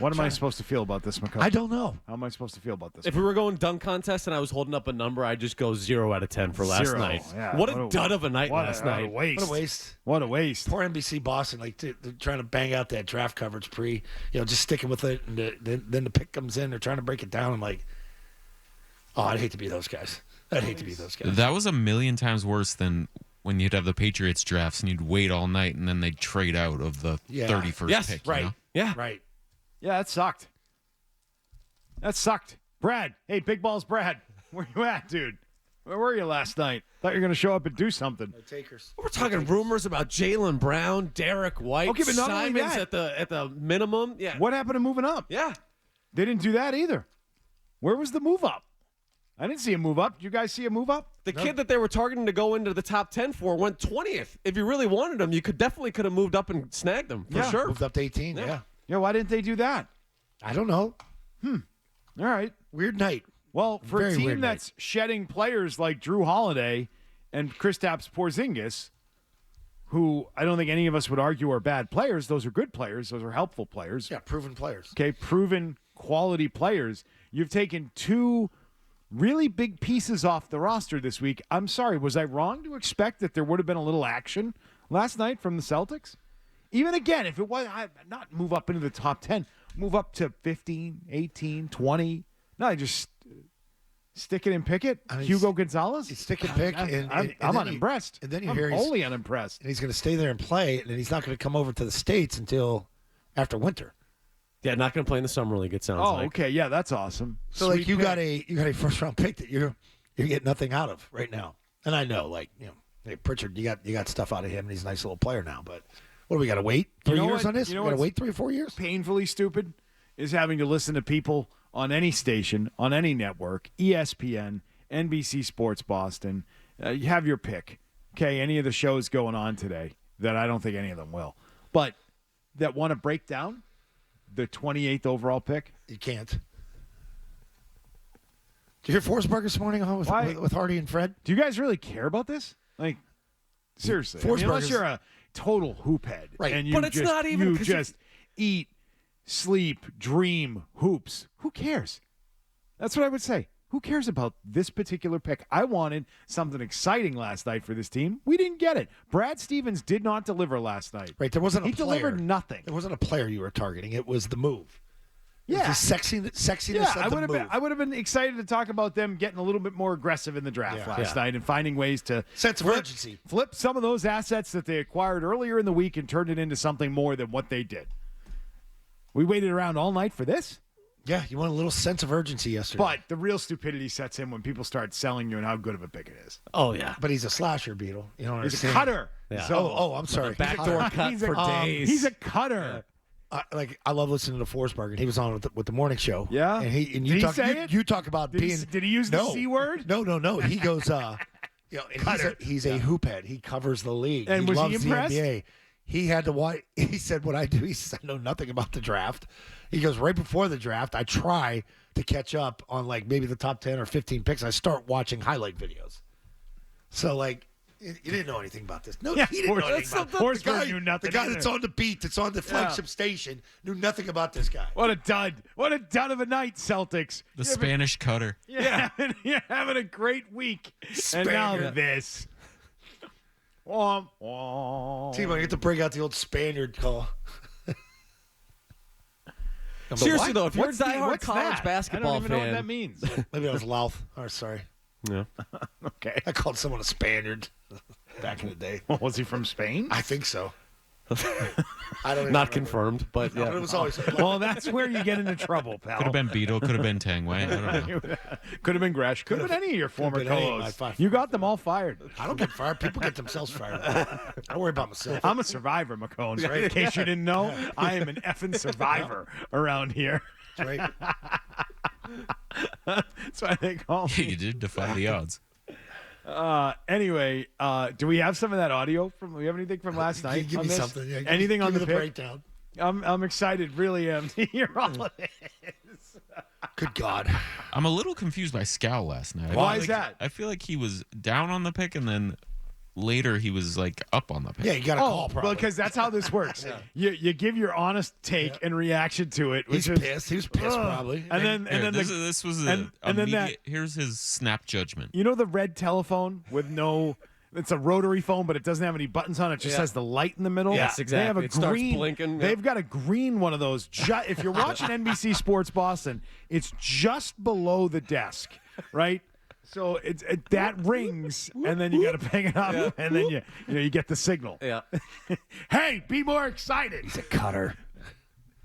What am I supposed to feel about this, McCall? I don't know. How am I supposed to feel about this? If we were going dunk contest and I was holding up a number, I'd just go 0 out of 10 for last 0. night. Yeah, what a dud of a night last night. What a waste. What a waste. What a waste. Poor NBC Boston, they're trying to bang out that draft coverage just sticking with it, and then the pick comes in. They're trying to break it down. I'm like, oh, I'd hate to be those guys. That was a million times worse than when you'd have the Patriots drafts and you'd wait all night and then they'd trade out of the 31st pick. Right. You know? Yeah. Right. Yeah, that sucked. That sucked. Brad. Hey, Big Balls Brad. Where you at, dude? Where were you last night? Thought you were going to show up and do something. No takers. We're talking rumors about Jaylen Brown, Derek White, Okay, but not only Simons that. at the minimum. Yeah. What happened to moving up? Yeah. They didn't do that either. Where was the move up? I didn't see a move up. Did you guys see a move up? The kid that they were targeting to go into the top 10 for went 20th. If you really wanted him, you could have moved up and snagged him for sure. Moved up to 18, yeah. Yeah, why didn't they do that? I don't know. All right. Weird night. Well, for Very a team weird that's shedding players like Drew Holiday and Kristaps Porzingis, who I don't think any of us would argue are bad players. Those are good players. Those are helpful players. Yeah, proven players. Okay, proven quality players. You've taken two really big pieces off the roster this week. I'm sorry, was I wrong to expect that there would have been a little action last night from the Celtics? Even again, if it was not move up into the top 10, move up to 15, 18, 20. No, just stick it and pick it. Hugo Gonzalez? Stick and pick. I'm unimpressed. And then you I'm hear wholly unimpressed. and he's going to stay there and play, and he's not going to come over to the States until after winter. Yeah, not going to play in the summer league. It sounds like. Okay, yeah, that's awesome. So Sweet like you pick. got a first round pick that you're getting nothing out of right now. And I know, hey, Pritchard, you got stuff out of him, and he's a nice little player now. But what do we got to wait 3 You know years what? on this? You know we got to what's wait 3 or 4 years. Painfully stupid is having to listen to people on any station, on any network, ESPN, NBC Sports Boston. You have your pick. Okay, any of the shows going on today that I don't think any of them will. But that want to break down the 28th overall pick? You can't. Did you hear Forsberg this morning on with Hardy and Fred? Do you guys really care about this? Like, seriously. Unless you're a total hoop head. Right. And you But it's just, not even you 'cause just eat, sleep, dream hoops. Who cares? That's what I would say. Who cares about this particular pick? I wanted something exciting last night for this team. We didn't get it. Brad Stevens did not deliver last night. Right. There wasn't a He player. delivered nothing. There wasn't a player you were targeting. It was the move. Yeah. It was the sexiness Yeah, of the move. I would have been excited to talk about them getting a little bit more aggressive in the draft last night and finding ways to Sense of urgency. flip some of those assets that they acquired earlier in the week and turn it into something more than what they did. We waited around all night for this. Yeah, you want a little sense of urgency yesterday. But the real stupidity sets in when people start selling you and how good of a pick it is. Oh, yeah. But he's a slasher, Beetle. You don't He's a understand. cutter. Yeah. So, I'm sorry. Backdoor cut He's a- for days. He's a cutter. I love listening to Forsberg, and he was on with the morning show. Yeah? and Did you he talk say it? you talk about Did he- being. did he use the C word? No. He goes. And he's a hoop head. He covers the league. And was he loves impressed? The NBA. He had to watch. He said, "What I do," he says, "I know nothing about the draft." He goes, "Right before the draft, I try to catch up on like maybe the top 10 or 15 picks. I start watching highlight videos." So like. You didn't know anything about this. No, Yeah, he didn't know anything about this. Forsberg knew nothing The guy either. that's on the beat, that's on the flagship station, knew nothing about this guy. What a dud. What a dud of a night, Celtics. The Spanish cutter. You're having a great week. And now Spaniard. this. Womp, womp. Team, I get to bring out the old Spaniard call. Seriously, though, if you're a What's diehard college that? basketball I don't even know fan. what that means. Maybe that was Louth. Oh, sorry. Yeah. Okay. I called someone a Spaniard back in the day. Was he from Spain? I think so. I don't even Not remember. confirmed, but But yeah. it was always Well, that's where you get into trouble, pal. Could have been Beetle. Could have been Tangway. I don't know. Could have been Gresh. Could have been any of your former been any of my co-hosts. five- You got them all fired. I don't get fired. People get themselves fired. I don't worry about myself. I'm a survivor, McCone. In case you didn't know, I am an effing survivor around here. That's right. That's why they call me. You did defy the odds. Anyway, do we have some of that audio from? Do we have anything from last night? Give on me this? something. Yeah, Anything give on me the the pick? breakdown. I'm excited, really am, to hear all of it. Good God. I'm a little confused by Scal last night. Why I feel is like- that? I feel like he was down on the pick and then later he was like up on the pick. Yeah, you got to call probably. Well, because that's how this works. You give your honest take and reaction to it. He's pissed. He was pissed probably. And then This was here's his snap judgment. You know the red telephone with no. It's a rotary phone, but it doesn't have any buttons on it. It just has the light in the middle. Yes, exactly. They have a It starts green. blinking, They've got a green one of those. If you're watching NBC Sports Boston, it's just below the desk, right? So that rings, and then you got to ping it up, and then you get the signal. Yeah. Hey, be more excited. He's a cutter.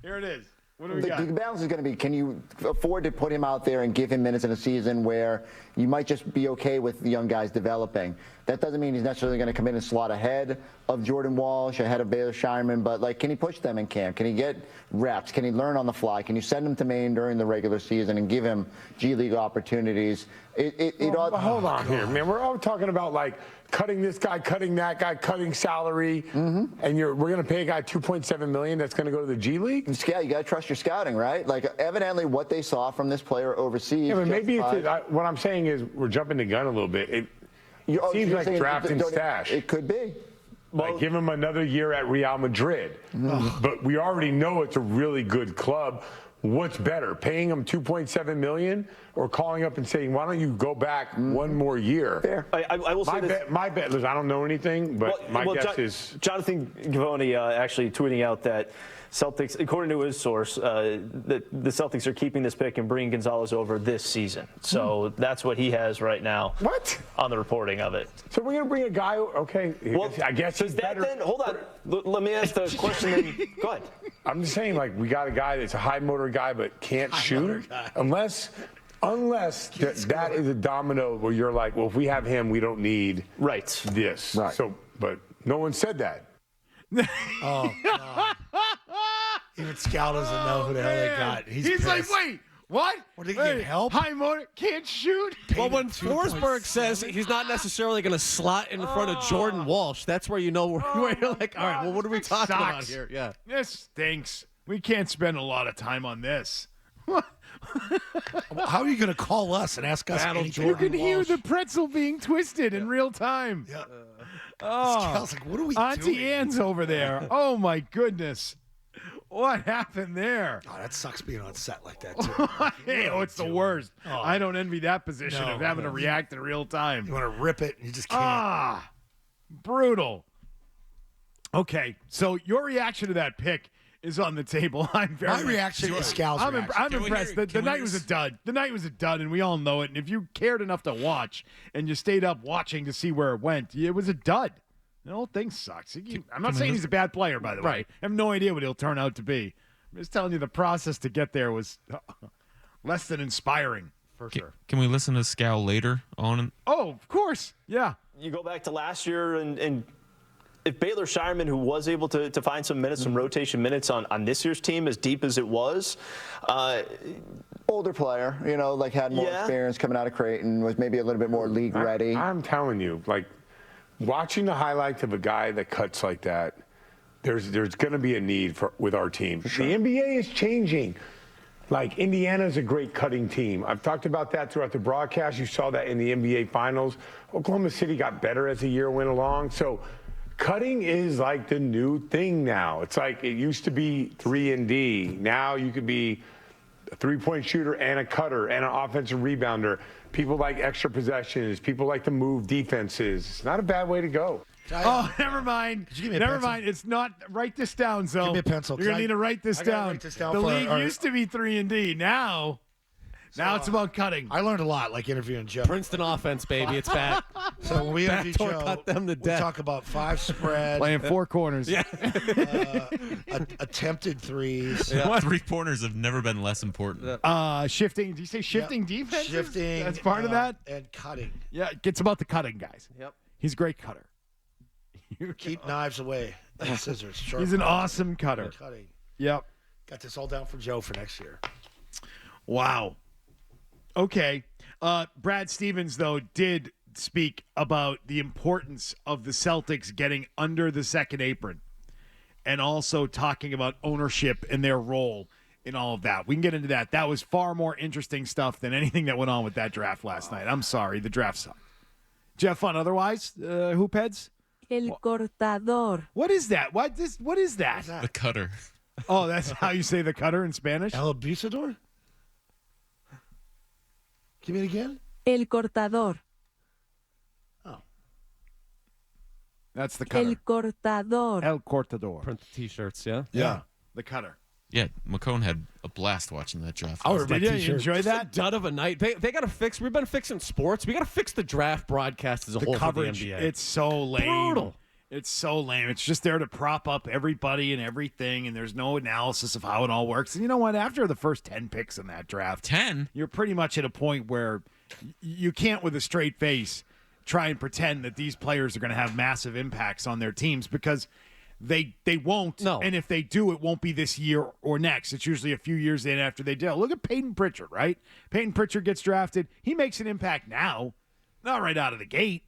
Here it is. What do we The got? balance is going to be, can you afford to put him out there and give him minutes in a season where you might just be okay with the young guys developing? That doesn't mean he's necessarily going to come in and slot ahead of Jordan Walsh, ahead of Baylor Shireman, but can he push them in camp? Can he get reps? Can he learn on the fly? Can you send him to Maine during the regular season and give him G League opportunities? Hold on here, man. We're all talking about cutting this guy, cutting that guy, cutting salary, and we're going to pay a guy $2.7 million that's going to go to the G League. Yeah, you got to trust your scouting, right? Evidently, what they saw from this player overseas. Yeah, but maybe what I'm saying is we're jumping the gun a little bit. It seems like draft and stash. It could be. Give him another year at Real Madrid. But we already know it's a really good club. What's better, paying him $2.7 million or calling up and saying, why don't you go back one more year? Fair. I will say my bet, listen, I don't know anything, but my guess is Jonathan Givony actually tweeting out that Celtics, according to his source, that the Celtics are keeping this pick and bringing Gonzalez over this season. So that's what he has right now. What? On the reporting of it. So we're going to bring a guy, okay, Well, I guess does he's that better. then, hold on, let me ask the question then. Go ahead. I'm just saying, we got a guy that's a high motor guy but can't shoot. Unless that is a domino where you're like, well, if we have him, we don't need this. Right. So, but no one said that. Oh, God. Even Scout doesn't know who the hell they got. He's like, pissed. wait, what? What, did he get help? High motor, can't shoot. Well, when Forsberg says he's not necessarily going to slot in front of Jordan Walsh, that's where you know where you're like, all right, well, what are we talking about sucks. here? Yeah. This stinks. We can't spend a lot of time on this. How are you going to call us and ask us anything? You can hear the pretzel being twisted in real time. Yeah. Oh, Scout's like, what are we Auntie doing? Anne's over there. Oh, my goodness. What happened there? Oh, that sucks being on set like that, too. Hey, it's the worst. I don't envy that position No, of having to no. react in real time. You want to rip it, and you just can't. Brutal. Okay, so your reaction to that pick is on the table. I'm very My reaction is Scal's I'm reaction. impressed. The night was a dud. The night was a dud, and we all know it. And if you cared enough to watch and you stayed up watching to see where it went, it was a dud. The whole thing sucks. I'm not saying he's a bad player, by the way. Right. I have no idea what he'll turn out to be. I'm just telling you the process to get there was less than inspiring, for sure. Can we listen to Scal later on? Oh, of course. Yeah. You go back to last year, and if Baylor Shireman, who was able to find some minutes, some rotation minutes on this year's team, as deep as it was, Older player, had more experience coming out of Creighton, was maybe a little bit more league ready. I'm telling you, watching the highlights of a guy that cuts like that, there's going to be a need with our team. Sure. The NBA is changing. Indiana's a great cutting team. I've talked about that throughout the broadcast. You saw that in the NBA Finals. Oklahoma City got better as the year went along. So cutting is the new thing now. It's it used to be 3-and-D. Now you could be a three-point shooter and a cutter and an offensive rebounder. People like extra possessions. People like to move defenses. It's not a bad way to go. Oh, never mind. Could you give me a Never pencil? mind. It's not. Write this down, Zoe. Give me a pencil. You're going to need to write this I gotta down. write this down The for league our- used to be 3-and-D. Now it's about cutting. I learned a lot, interviewing Joe. Princeton offense, baby. It's back. So when we interview Backdoor Joe, cut them to we death. talk about 5 spread, Playing four corners. Yeah. attempted threes, 3 pointers have never been less important. Shifting. Did you say shifting defense? shifting. That's part of that? and cutting. Yeah. It's about the cutting, guys. Yep. He's a great cutter. Keep knives away. And scissors. Sharp He's an knives. awesome cutter. Cutting. Yep. Got this all down for Joe for next year. Wow. Okay. Brad Stevens, though, did speak about the importance of the Celtics getting under the second apron and also talking about ownership and their role in all of that. We can get into that. That was far more interesting stuff than anything that went on with that draft last night. I'm sorry. The draft sucked. Jeff fun otherwise, hoop heads? El cortador. What is that? What is that? The cutter. Oh, that's how you say the cutter in Spanish? El abusador? Give me it again. El cortador. That's the cutter. El cortador. El cortador. Print the T-shirts, yeah? Yeah. The cutter. Yeah, McCone had a blast watching that draft. I wear my Did you T-shirt. enjoy That that? dud of a night. They got to fix. We've been fixing sports. We got to fix the draft broadcast as a The whole coverage, for the NBA. it's so lame. Brutal. It's so lame. It's just there to prop up everybody and everything, and there's no analysis of how it all works. And you know what? After the first 10 picks in that draft, 10? you're pretty much at a point where you can't, with a straight face, try and pretend that these players are going to have massive impacts on their teams because they won't. No. And if they do, it won't be this year or next. It's usually a few years in after they do. Look at Peyton Pritchard, right? Peyton Pritchard gets drafted. He makes an impact now, not right out of the gate.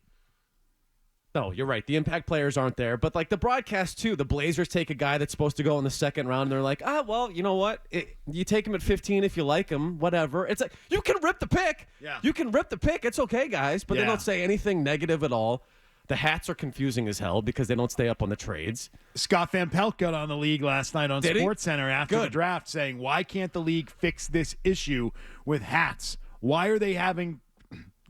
No, you're right. The impact players aren't there. But, like, the broadcast, too. The Blazers take a guy that's supposed to go in the second round, and they're like, well, you know what? You take him at 15 if you like him, whatever. It's like, you can rip the pick. Yeah. You can rip the pick. It's okay, guys. But they Yeah. don't say anything negative at all. The hats are confusing as hell because they don't stay up on the trades. Scott Van Pelt got on the league last night on Did he? SportsCenter after the Good. draft saying, why can't the league fix this issue with hats? Why are they having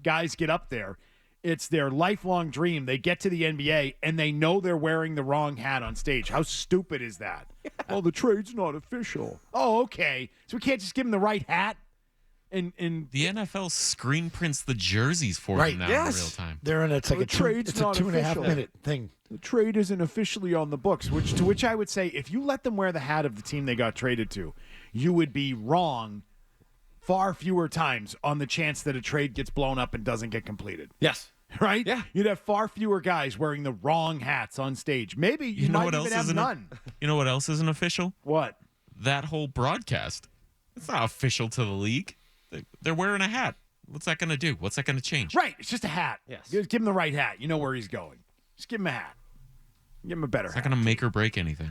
guys get up there? It's their lifelong dream. They get to the NBA, and they know they're wearing the wrong hat on stage. How stupid is that? Well, the trade's not official. Oh, okay. So we can't just give them the right hat? And The NFL screen prints the jerseys for Right. them now Yes. in real time. They're in it's like The a trade's it's a not 2.5 official. minute thing. the trade isn't officially on the books, to which I would say if you let them wear the hat of the team they got traded to, you would be wrong far fewer times on the chance that a trade gets blown up and doesn't get completed. Yes. Right? Yeah. You'd have far fewer guys wearing the wrong hats on stage. Maybe you, know might what even else have isn't? none. You know what else isn't official? What? That whole broadcast. It's not official to the league. They're wearing a hat. What's that going to do? What's that going to change? Right. It's just a hat. Yes. Just give him the right hat. You know where he's going. Just give him a hat. Give him a better It's hat. not going to make or break anything.